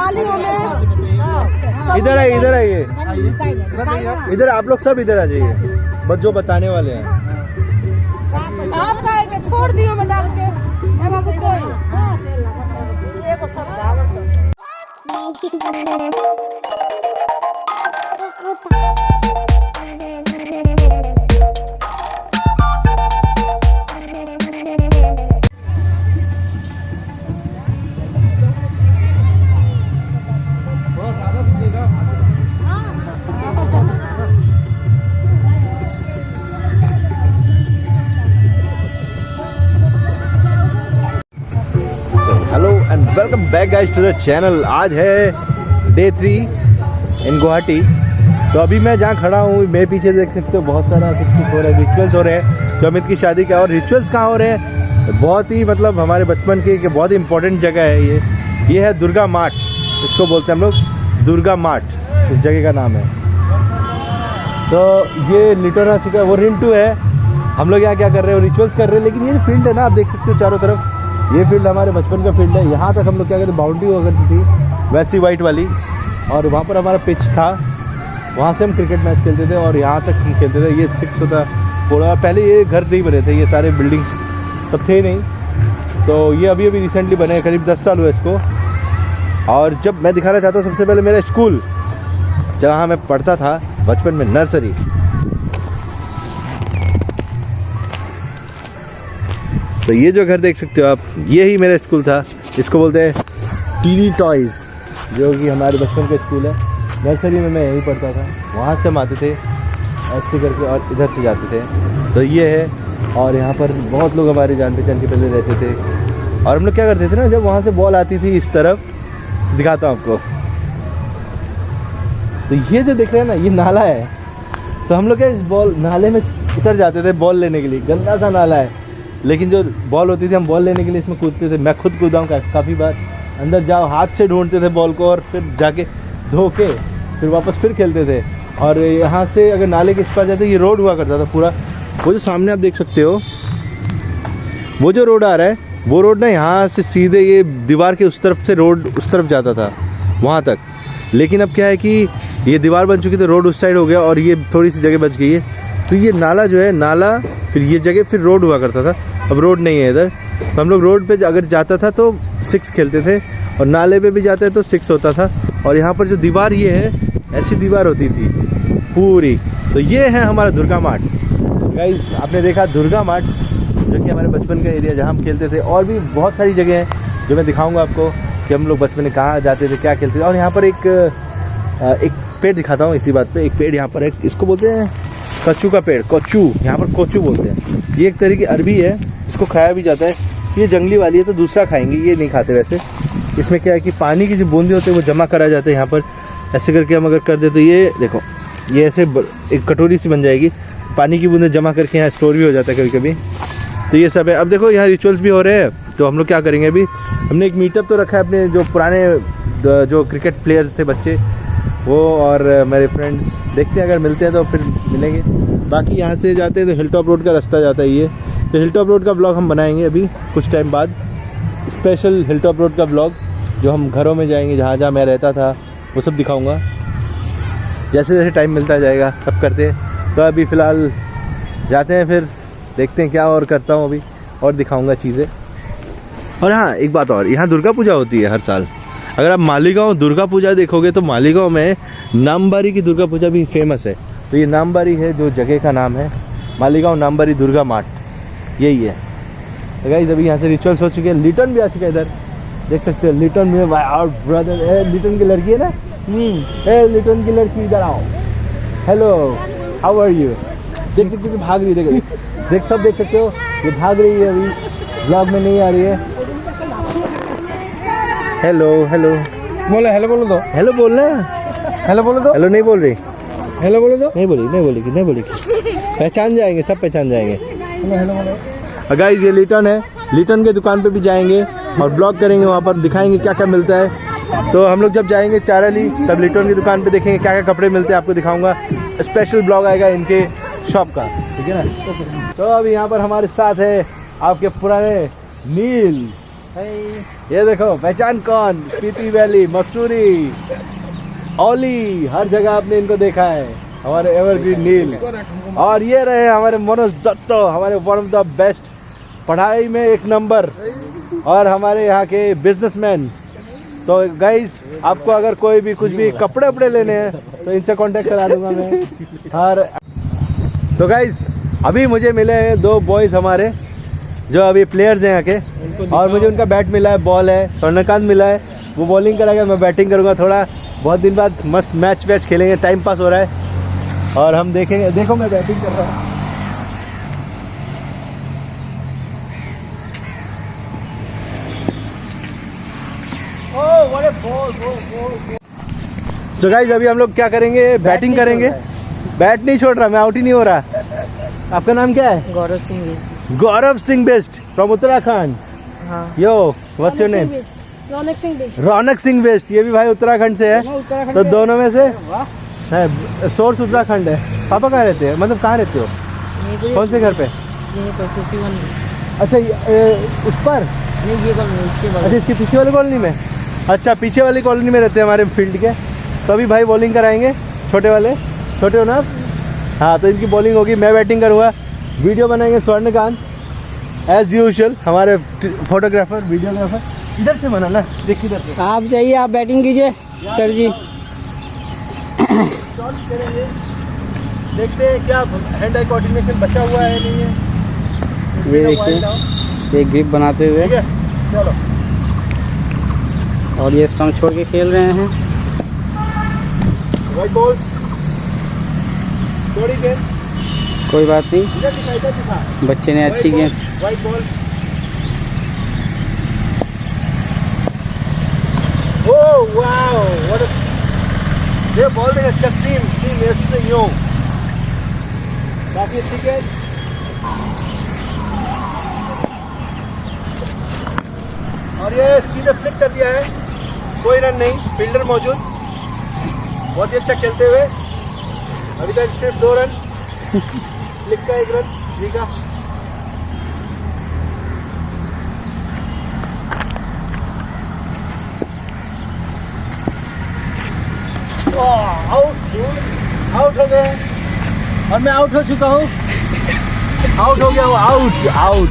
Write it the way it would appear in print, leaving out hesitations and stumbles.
नालियों में। इधर आइए, इधर आइए, इधर आप लोग सब इधर आ जाइए, बस जो बताने वाले हैं। आप का के छोड़ दियो में डाल के हम अब कोई एगो सब hello and welcome back guys to the channel. आज है डे 3 इन गुवाहाटी। तो अभी मैं जहाँ खड़ा हूँ, मेरे पीछे देख सकते हो बहुत सारा कुछ हो रहा है, रिचुअल्स हो रहे हैं जो अमित की शादी का। और रिचुअल्स कहाँ हो रहे हैं, बहुत ही मतलब हमारे बचपन की बहुत ही इंपॉर्टेंट जगह है ये है दुर्गा माठ, इसको बोलते हैं हम लोग दुर्गा माठ, इस जगह का नाम है। तो ये लिटन आ चुका है, वो रिंटू है। हम लोग यहाँ क्या कर रहे हैं, रिचुअल्स कर रहे हैं। लेकिन ये जो फील्ड है ना, आप देख सकते हो चारों तरफ, ये फील्ड हमारे बचपन का फील्ड है। यहाँ तक हम लोग क्या करते, बाउंड्री हुआ करती थी वैसी वाइट वाली, और वहाँ पर हमारा पिच था, वहाँ से हम क्रिकेट मैच खेलते थे और यहाँ तक खेलते थे। ये 6 होता थोड़ा पहले, ये घर नहीं बने थे, ये सारे बिल्डिंग्स सब थे नहीं। तो ये अभी अभी रिसेंटली बने, करीब 10 साल हुए इसको। और जब मैं दिखाना चाहता हूँ सबसे पहले मेरा स्कूल, जहाँ मैं पढ़ता था बचपन में, नर्सरी। तो ये जो घर देख सकते हो आप, ये ही मेरा स्कूल था। इसको बोलते हैं टीडी टॉयज़, जो कि हमारे बचपन का स्कूल है। नर्सरी में मैं यहीं पढ़ता था, वहाँ से हम आते थे ऐसे करके और इधर से जाते थे। तो ये है, और यहाँ पर बहुत लोग हमारे जान पहचान के पहले रहते थे। और हम लोग क्या करते थे ना, जब वहाँ से बॉल आती थी इस तरफ, दिखाता हूँ आपको। तो ये जो देख रहे हैं ना, ये नाला है। तो हम लोग क्या इस बॉल नाले में उतर जाते थे बॉल लेने के लिए। गंदा सा नाला है, लेकिन जो बॉल होती थी, हम बॉल लेने के लिए इसमें कूदते थे। मैं खुद कूदा हूँ काफ़ी बार। अंदर जाओ, हाथ से ढूंढते थे बॉल को, और फिर जाके धो के फिर वापस फिर खेलते थे। और यहाँ से अगर नाले के इस पार जाते, ये रोड हुआ करता था पूरा। वो जो सामने आप देख सकते हो, वो जो रोड आ रहा है, वो रोड ना यहाँ से सीधे ये दीवार के उस तरफ से रोड उस तरफ जाता था वहाँ तक। लेकिन अब क्या है कि ये दीवार बन चुकी, तो रोड उस साइड हो गया और ये थोड़ी सी जगह बच गई है। तो ये नाला जो है, नाला फिर ये जगह फिर रोड हुआ करता था। अब रोड नहीं है इधर, तो हम लोग रोड पे अगर जाता था तो 6 खेलते थे, और नाले पे भी जाते हैं तो 6 होता था। और यहाँ पर जो दीवार ये है, ऐसी दीवार होती थी पूरी। तो ये है हमारा दुर्गा माठ। गाइस, आपने देखा दुर्गा माठ, जो कि हमारे बचपन का एरिया जहाँ हम खेलते थे। और भी बहुत सारी जगह हैं जो मैं दिखाऊँगा आपको कि हम लोग बचपन में कहाँ जाते थे, क्या खेलते थे। और यहाँ पर एक पेड़ दिखाता हूँ इसी बात पे। एक पेड़ यहाँ पर है, इसको बोलते हैं कच्चू का पेड़, कोचू, यहाँ पर कोचू बोलते हैं। ये एक तरह की अरबी है, इसको खाया भी जाता है। ये जंगली वाली है, तो दूसरा खाएंगे, ये नहीं खाते वैसे। इसमें क्या है कि पानी की जो बूंदे होते हैं वो जमा करा जाता है यहाँ पर। ऐसे करके हम अगर कर दे तो ये देखो, ये ऐसे एक कटोरी सी बन जाएगी। पानी की बूंदे जमा करके यहाँ स्टोर भी हो जाता है कभी कभी। तो ये सब है। अब देखो यहाँ रिचुअल्स भी हो रहे हैं, तो हम लोग क्या करेंगे, अभी हमने एक मीटअप तो रखा है अपने जो पुराने जो क्रिकेट प्लेयर्स थे बच्चे, वो और मेरे फ्रेंड्स। देखते हैं अगर मिलते हैं तो फिर मिलेंगे। बाकी यहाँ से जाते हैं तो हिल टॉप रोड का रास्ता जाता है ये। तो हिल टॉप रोड का ब्लॉग हम बनाएंगे अभी कुछ टाइम बाद, स्पेशल हिल टॉप रोड का ब्लॉग, जो हम घरों में जाएंगे, जहाँ जहाँ मैं रहता था वो सब दिखाऊंगा। जैसे जैसे टाइम मिलता जाएगा सब करते हैं। तो अभी फ़िलहाल जाते हैं, फिर देखते हैं क्या और करता हूँ अभी, और दिखाऊँगा चीज़ें। और हाँ, एक बात और, यहाँ दुर्गा पूजा होती है हर साल। अगर आप मालीगांव दुर्गा पूजा देखोगे तो मालीगांव में नामबारी की दुर्गा पूजा भी फेमस है। तो ये नामबारी है जो जगह का नाम है, मालीगांव नामबारी दुर्गा माठ, यही है। तो गाइस, अभी यहाँ से रिचुअल्स हो चुके हैं। लिटन भी आ चुका है इधर, देख सकते हो। लिटन में और ब्रदर, लिटन की लड़की है ना, लिटन की लड़की, इधर आओ। Hello, how are you. देख देख देख भाग रही है, देख सब देख सकते हो, ये भाग रही है। अभी ब्लॉग में नहीं आ रही है। हेलो हेलो बोलो, हेलो बोलो दो, हेलो बोलना, हेलो बोलो दो, हेलो नहीं बोल रही, हेलो बोलो दो। नहीं बोलेगी। पहचान जाएंगे, सब पहचान जाएंगे। हेलो हेलो बोलो। गाइस, ये लिटन है। लिटन के दुकान पे भी जाएंगे और ब्लॉग करेंगे, वहाँ पर दिखाएंगे क्या क्या मिलता है। तो हम लोग जब जाएंगे चाराली, तब लिटन की दुकान पे देखेंगे क्या क्या कपड़े मिलते हैं, आपको दिखाऊंगा। स्पेशल ब्लॉग आएगा इनके शॉप का, ठीक है ना। तो अभी यहाँ पर हमारे साथ है आपके पुराने नील, ये देखो पहचान कौन, स्पीति वैली, मसूरी, ओली, हर जगह आपने इनको देखा है, हमारे एवरग्रीन नील। और ये रहे हमारे मनोज दत्त, हमारे वन ऑफ द बेस्ट, पढ़ाई में 1 नंबर, और हमारे यहाँ के बिजनेसमैन। तो गाइज आपको अगर कोई भी कुछ भी कपड़े वपड़े लेने हैं तो इनसे कांटेक्ट करा दूंगा मैं। और तो गाइज अभी मुझे मिले हैं 2 बॉयज़ हमारे जो अभी प्लेयर्स हैं यहाँ के, और मुझे उनका बैट मिला है, बॉल है, स्वर्णकांत मिला है, वो बॉलिंग करेगा, मैं बैटिंग करूँगा। थोड़ा बहुत दिन बाद मस्त मैच वैच खेलेंगे, टाइम पास हो रहा है और हम देखेंगे। देखो मैं बैटिंग कर रहा हूँ। तो गाइस अभी हम लोग क्या करेंगे, बैटिंग करेंगे। बैट नहीं छोड़ रहा मैं, आउट ही नहीं हो रहा। आपका नाम क्या है? गौरव सिंह बेस्ट। गौरव सिंह बेस्ट फ्रॉम उत्तराखंड। हाँ। Yo what's your name? Raunak Singh Bisht. Raunak Singh Bisht, ये भी भाई उत्तराखंड से है। तो दोनों में से है, सोर्स उत्तराखंड है। पापा कहाँ रहते हैं, मतलब कहाँ रहते हो, कौन से घर पे? अच्छा उस पर, अच्छा इसके पीछे वाली कॉलोनी में। अच्छा पीछे वाली कॉलोनी में रहते हैं हमारे फील्ड के। तो अभी भाई बॉलिंग कराएंगे, छोटे वाले, छोटे हो ना आप? हाँ तो इनकी बॉलिंग होगी, मैं बैटिंग करूँगा, वीडियो बनाएंगे स्वर्णकांत एज यूजुअल, हमारे फोटोग्राफर वीडियोग्राफर। इधर से बनाना, देखिए इधर से। आप जाइए, आप बैटिंग कीजिए सर जी। करेंगे, देखते हैं क्या हैंड आई कोऑर्डिनेशन बचा हुआ है नहीं है। ये देखिए, ये ग्रिप बनाते हुए, ठीक है चलो। और ये स्टंप छोड़ के खेल रहे हैं। वाइट बॉल, थोड़ी गेंद, कोई बात नहीं, इधर दिखा। बच्चे ने अच्छी गेंद। White ball, oh wow what a, ये बॉल देखा, कसीम सीम ऐसे यूं, काफी अच्छी गेंद। और ये सीधे फ्लिक कर दिया है, कोई रन नहीं, फील्डर मौजूद, बहुत ही अच्छा खेलते हुए। अभी तक सिर्फ 2 रन, फ्लिक का 1 रन, जी का। आउट हो गए, और मैं आउट हो चुका हूँ, आउट हो गया हूँ, आउट आउट।